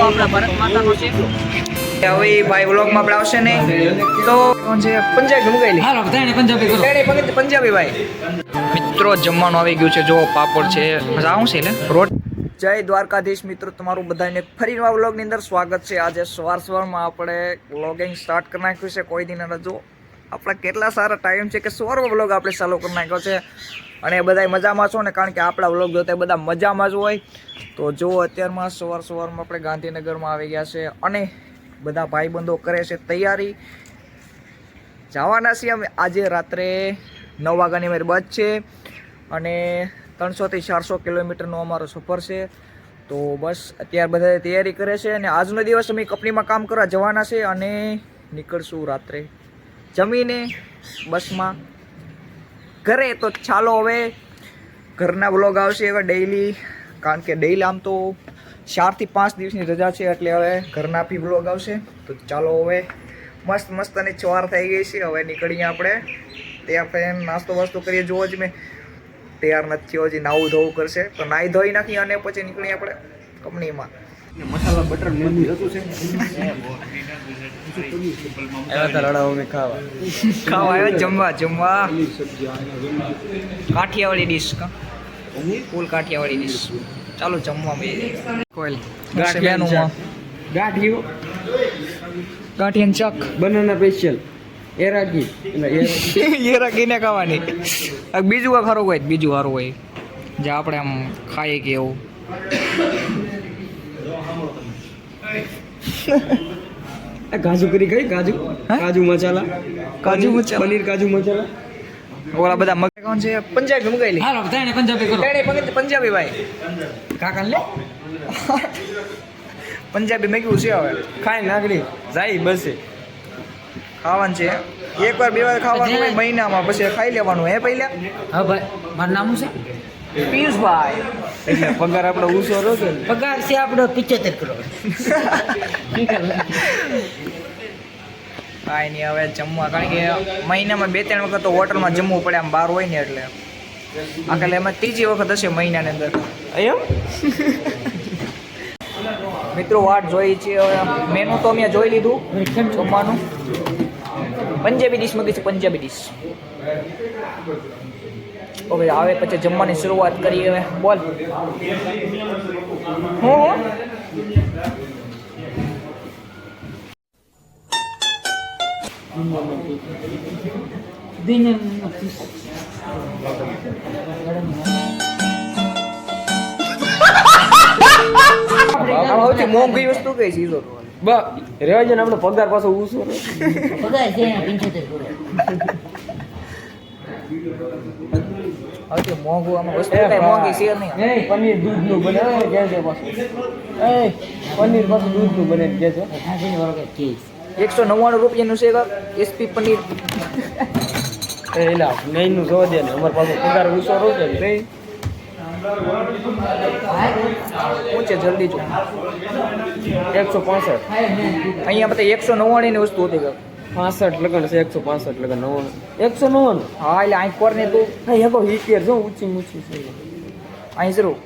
આપણા ભારત માતાનો છે. હવે ભાઈ વ્લોગમાં આપણે આવશે ને તો કોણ છે પંજાબી મંગાવેલી. હાલો બધાને પંજાબી કરો. પંજાબી ભાઈ મિત્રો જમવાનું આવી ગયું છે. જો પાપડ છે આવું છે ને રોટ. જય દ્વારકાધીશ મિત્રો, તમારું બધાને ફરી નવા વ્લોગની અંદર સ્વાગત છે. આજે સવારમાં આપણે વ્લોગિંગ સ્ટાર્ટ કરી નાખ્યું છે. કોઈ દિન જો આપણા કેટલા સારા ટાઈમ છે કે સવારમાં વ્લોગ આપણે ચાલુ કરી નાખ્યો છે અને બધા મજામાં છો ને, કારણ કે આપણા વ્લોગ જોતા બધા મજામાં જ હોય. તો જો અત્યારમાં સવારમાં આપણે ગાંધીનગરમાં આવી ગયા છે અને બધા ભાઈબંધો કરે છે તૈયારી. જવાના છીએ અમે આજે રાત્રે 9 વાગ્યાની મારી બસ છે અને 300 થી 400 કિલોમીટરનો અમારો સફર છે. તો બસ અત્યારે બધા તૈયારી કરે છે અને આજનો દિવસ અમે કંપનીમાં કામ કરવા જવાના છે અને નીકળશું રાત્રે જમીને બસમાં ઘરે. તો ચાલો હવે ઘરના વ્લોગ આવશે હવે ડેઈલી, કારણ કે ડેઈલી આમ તો 4 થી 5 દિવસની રજા છે એટલે હવે ઘરના બી વ્લોગ આવશે. તો ચાલો હવે મસ્ત અને સવાર થઈ ગઈ છે. હવે નીકળીએ આપણે ત્યાં ફેન નાસ્તો વાસ્તો કરીએ. જોવો જ મેં તૈયાર નથી થયો, હજી નાવું ધોવું કરશે તો નાહી ધોઈ નાખીએ અને પછી નીકળીએ આપણે કંપનીમાં. મસાલા બટર લીંબુ જતું છે ખાવા આવ્યા જમવા કાઠિયાવાડી ડીશ ફૂલ કાઠિયાવાડી ડીશ. ચાલો જમવા ગાંઠિયન ચક બનાના સ્પેશિયલ એરાકી ને ખાવાની. બીજું આ ખરું હોય બીજું સારું હોય જે આપણે આમ ખાઈએ કે એવું. કાજુ કરી ગઈ કાજુ મસાલા પનીર કાજુ મસાલા ઓલા બધા મગ કોણ છે પંજાબી મંગાવેલી. હાલો બધાને પંજાબી કરો. પંજાબી ભાઈ કાકા લે પંજાબી મેગવું છે હવે ખાઈ નાગડી જાય બસે ખાવાનું છે. એકવાર બે વાર ખાવાનું હોય મહિનામાં, પછી ખાઈ લેવાનું. હે પહેલા હા ભાઈ મારું નામ શું છે? પિયુષભાઈ. એટલે પગાર આપણો ઊંચો રહ્યો છે. પગાર છે આપણો 75 કરોડ. કાંઈ નહીં હવે જમવા, કારણ કે મહિનામાં 2-3 વખત તો હોટલમાં જમવું પડે આમ બહાર હોય ને એટલે. એટલે એમાં ત્રીજી વખત હશે મહિનાની અંદર. એમ મિત્રો વાટ જોઈ છે હવે. મેનુ તો અમે જોઈ લીધું જમવાનું. પંજાબી ડીશ મગી છે પંજાબી ડીશ. ઓકે આવે પછી જમવાની શરૂઆત કરીએ હવે. બોલ હું સૌથી મોંઘી વસ્તુ કઈ છે? રેવા છે ને આપણો પગાર પાછો ઊંચો પગાર છે 75 કરોડ. સૌથી મોંઘું આમાં વસ્તુ કઈ મોંઘી છે નહીં. પનીર દૂધનું બને કે છે પાછું પનીર પાછું દૂધનું બને કે છે 199 રૂપિયાનું છે એસપી પનીર. એલા નહીંનું જોવા દે ને અમારે પાછો પગાર ઊંચો રહ્યો છે ને શું છે જલ્દી જો. 165 અહીંયા બધા 199 ની વસ્તુ હતી. 65 લગન છે 165 લગન 199 હા એટલે અહીં પર ને તું હા એકો હિકેર જો ઊંચી ઊંચી છે અહીં જરૂર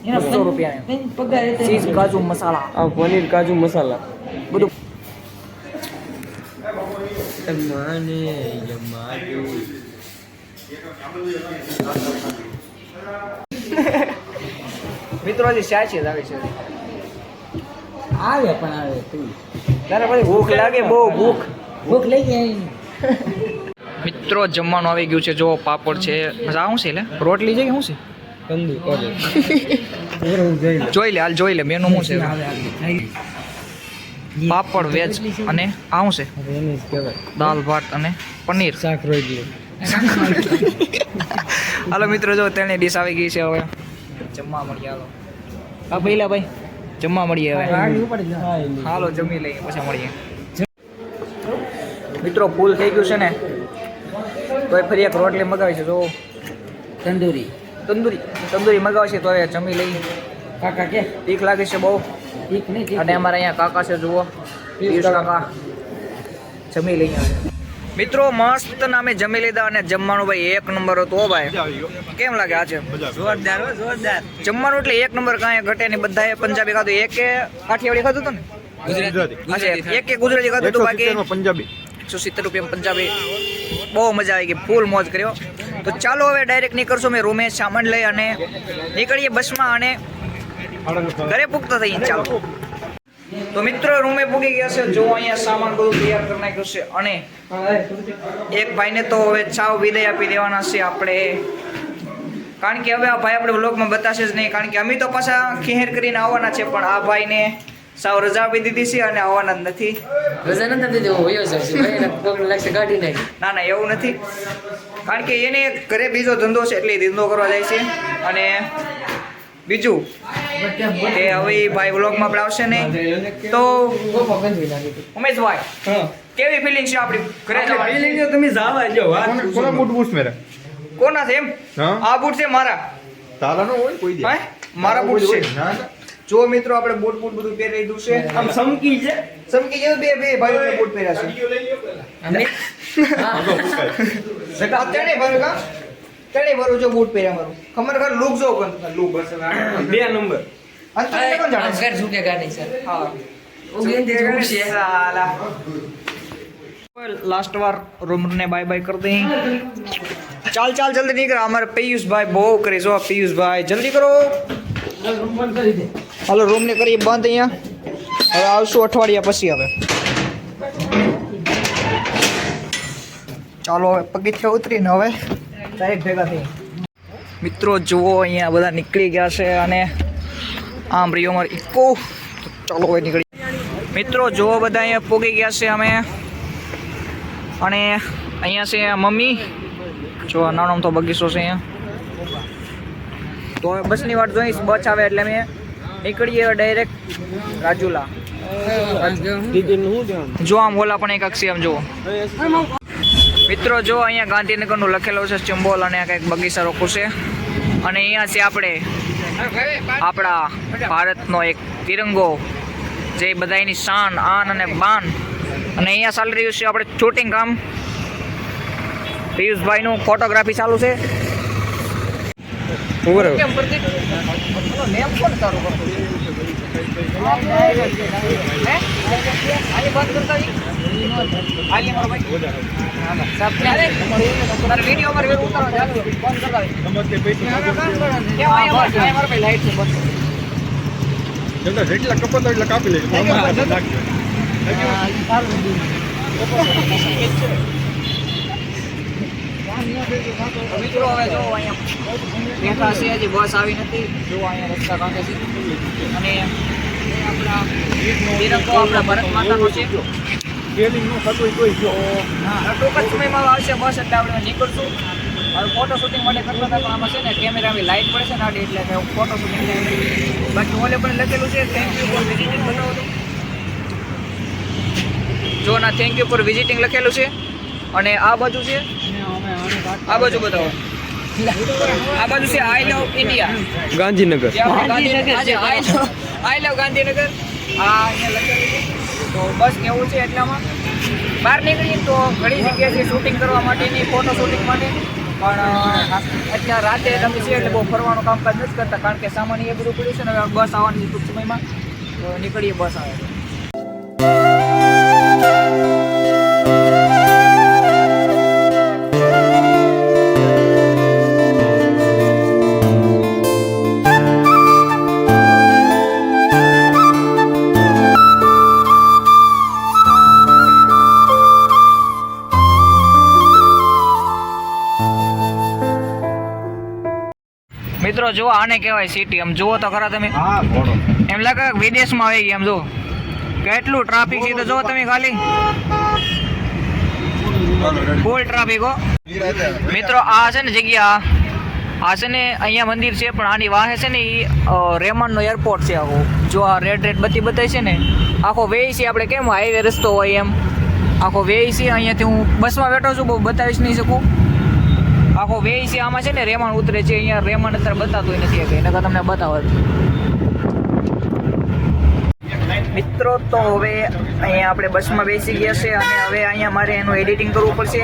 200 રૂપિયા પગાર ચીઝ કાજુ મસાલા આ પનીર કાજુ મસાલા બધું. મિત્રો હજી શાય છે આવે છે આવે પણ આવે તું તારે પછી ભૂખ લાગે બહુ ભૂખ લઈ જાય. મિત્રો જમવાનું આવી ગયું છે. જો પાપડ છે શું છે લે રોટલી છે કે શું છે જોઈ લે હાલ જોઈ લે મેનુ શું છે. પાપડ વેજ અને આવું છે દાલ ભાત અને પનીર શાક રોટલી. હાલો મિત્રો જો તેની ડીશ આવી ગઈ છે. હવે જમવા મળીએ. હાલો હા પહેલા ભાઈ જમવા મળીએ હવે. હાલો જમી લઈએ પછી મળીએ. મિત્રો ફૂલ થઈ ગયું છે ને તો ફરી એક રોટલી મગાવી છે. જો તંદુરી મગાવી છે તો હવે જમી લઈએ. કાકા કે તીખ લાગે છે બહુ. ઠીક નહીં અને અમારા અહીંયા કાકા છે જુઓ પિયુષ કાકા. જમી લઈએ હવે. મિત્રો મસ્ત નામે જમી લીધા અને જમવાનું ભાઈ એક નંબર હતું હો ભાઈ. કેમ લાગે આજે? જોરદાર હો જોરદાર. જમવાનું એટલે એક નંબર, કાંઈ ઘટે નહીં. બધાએ પંજાબી ખાધું, એકે કાઠિયાવાડી ખાધું હતું ને? એક ગુજરાતી ખાધું હતું, બાકી પંજાબી 170 રૂપિયા પંજાબી. બહુ મજા આવી ગઈ, ફૂલ મોજ કર્યો. તો ચાલો હવે ડાયરેક્ટ નીકળશું મેં રૂમે સામાન લઈ અને નીકળીએ બસમાં અને ઘરે પૂગતા થઈએ. ચાલો તો મિત્રો રૂમે પૂગી ગયા છે. જો અહીંયા સામાન બધું તૈયાર કરી નાખ્યું છે અને એક ભાઈને તો હવે ચાવ વિદાય આપી દેવાના છે આપણે, કારણ કે હવે આ ભાઈ આપણે વ્લોગમાં બતાવશે જ નહીં, કારણ કે અમે તો પાછા ખેર કરીને આવવાના છે, પણ આ ભાઈને સાવ રજા આપી દીધી છે અને આવવાના જ નથી. રજા નથી આપી દેવો વયો જશે ભાઈ એને પગ લાગશે કાઢી નાખી. ના ના એવું નથી, કારણ કે એને ઘરે બીજો ધંધો છે એટલે એ ધંધો કરવા જાય છે. અને બીજું કે હવે ઈ ભાઈ વ્લોગમાં આપણે આવશે નહીં તો ઉમેશભાઈ કેવી ફિલિંગ છે આપણી ઘરે જવાની? તમે જાવા જો વાત કોના બૂટ બૂટ મેરે કોના છે એમ? હા. આ બૂટ છે મારા. તારા નો હોય કોઈ દે હે? મારા બૂટ છે. ના ના જો મિત્રો આપણે બૂટ બૂટ બધું પહેરી લીધું છે. આમ સમકી છે. સમકી જેવું બે ભાઈઓને બૂટ પહેર્યા છે. અત્યારે ભરું કા ત્રણે ભરું જો બૂટ પહેર્યા મારું. ખબર ખર લુક જો કોણ લુક બસ 2 નંબર. અંતરે કોણ જાણે? ઘર સુકે ગાડી સર. હા ઉગેંદી રૂમ છે. સાલા लास्ट बार रूम ने बाय बाय कर दें. चाल चाल जल्दी नहीं करा हमारे पीयूष भाई बो करे जो पीयूष भाई जल्दी करो. હાલો રૂમ ને કરીએ બંધ. અહીંયા હવે આવશું અઠવાડિયા પછી. હવે ચાલો હવે પગથિયા ઉતરીને હવે ડાયરેક્ટ ભેગા થઈ. મિત્રો જુઓ અહીંયા બધા નીકળી ગયા છે અને આમ રહ્યો અમારે ઇકો. ચાલો હવે નીકળી. મિત્રો જુઓ બધા અહીંયા પોગી ગયા છે અમે, અને અહીંયા છે મમ્મી. જો નાનો તો બગીચો છે અહીંયા. તો હવે બસની વાટ જોઈશ, બસ આવે એટલે અમે નીકળીએ ડાયરેક્ટ રાજુલા. જો આમ ઓલા પણ એક અક્ષી આમ જુઓ મિત્રો. જો અહીંયા ગાંધીનગરનું લખેલું છે ચંબોલ અને કંઈક બગીચા રોકું છે. અને અહીંયા છે આપણે આપણા ભારતનો એક તિરંગો, જે બધાની શાન આન અને બાન. અને અહીંયા ચાલી રહ્યું છે આપણે શૂટિંગ કામ. પિયુષભાઈનું ફોટોગ્રાફી ચાલુ છે. નેમ કોણ તારું કરતું? વિડીયો પર ઉતારો લાઈટ જેટલા કપતો એટલા કાપી લેજો. મિત્રો હવે જો અહીંયા બેઠા છે, હજી બસ આવી નથી. જો અહીંયા રસ્તા કાંઠે છે અને આપણા તિરંગો આપણા ભારત માતાનો છે. સ્કેલિંગ નો થતું હોય કોઈ જો ટૂંક જ સમયમાં આવશે બસ એટલે આપણે નીકળશું. હવે ફોટો શૂટિંગ માટે કરતા હતા, પણ આમાં છે ને કેમેરાની લાઇટ પડે છે ને આડી, એટલે ફોટો શૂટિંગ થાય. બાકી ઓલે પણ લખેલું છે થેન્ક યુ ફોર વિઝિટિંગ. બતાવો તો જો ના થેન્ક યુ ફોર વિઝિટિંગ લખેલું છે. અને આ બાજુ છે, આ બાજુ બતાવો. આ બાજુ છે આઈ લવ ઇન્ડિયા ગાંધીનગર. આઈ લવ ગાંધીનગર. આ અહીંયા લખેલું છે. તો બસ કેવું છે એટલામાં બહાર નીકળીએ તો ઘણી જગ્યાએ છે શૂટિંગ કરવા માટેની, ફોટો શૂટિંગ માટે. પણ અત્યારે રાતે તમે છે એટલે બહુ ફરવાનું કામકાજ નથી કરતા, કારણ કે સામાન એ બધું પડ્યું છે ને. હવે બસ આવવાની છે ટૂંક સમયમાં, તો નીકળીએ. બસ આવે છે. મિત્રો જો આને કહેવાય સિટી. આમ જુઓ તો ખરા તમે, હા ઘોડો એમ લાગે કે વિદેશમાં આવી ગયા. આમ જો કેટલું ટ્રાફિક છે, તો જો તમે ખાલી ફૂલ ટ્રાફિક હો. મિત્રો આ છે ને જગ્યા, આ છે ને અહીંયા મંદિર છે, પણ આની વાહે છે ને એ રેમાનનો એરપોર્ટ છે આખો. જો આ રેડ રેડ બત્તી બતાવી છે ને, આખો વે છે. આપણે કેમ હાઈવે રસ્તો હોય એમ આખો વે છે. અહીંયાથી હું બસમાં બેઠો છું, બહુ બતાવી જ નહીં શકું. આખો વે છે. આમાં છે ને રેમાન ઉતરે છે. અહીંયા રેમાન અત્યારે બતાતું નથી, એટલે તમને બતાવો. મિત્ર મિત્રો તો હવે અહીંયા આપણે બસમાં બેસી ગયા છે અને હવે અહીંયા મારે એનું એડિટિંગ કરવું પડશે.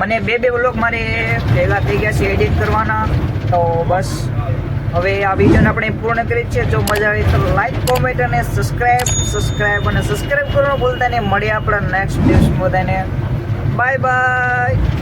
મને બે વ્લોગ મારે ભેગા થઈ ગયા છે એડિટ કરવાના. તો બસ હવે આ વિડીયોને આપણે પૂર્ણ કરી છે. જો મજા આવે તો લાઈક, કોમેન્ટ અને સબસ્ક્રાઈબ કરવાનું ભૂલતા નહીં. મળીએ આપણા નેક્સ્ટ દિવસ બધાને. Bye bye.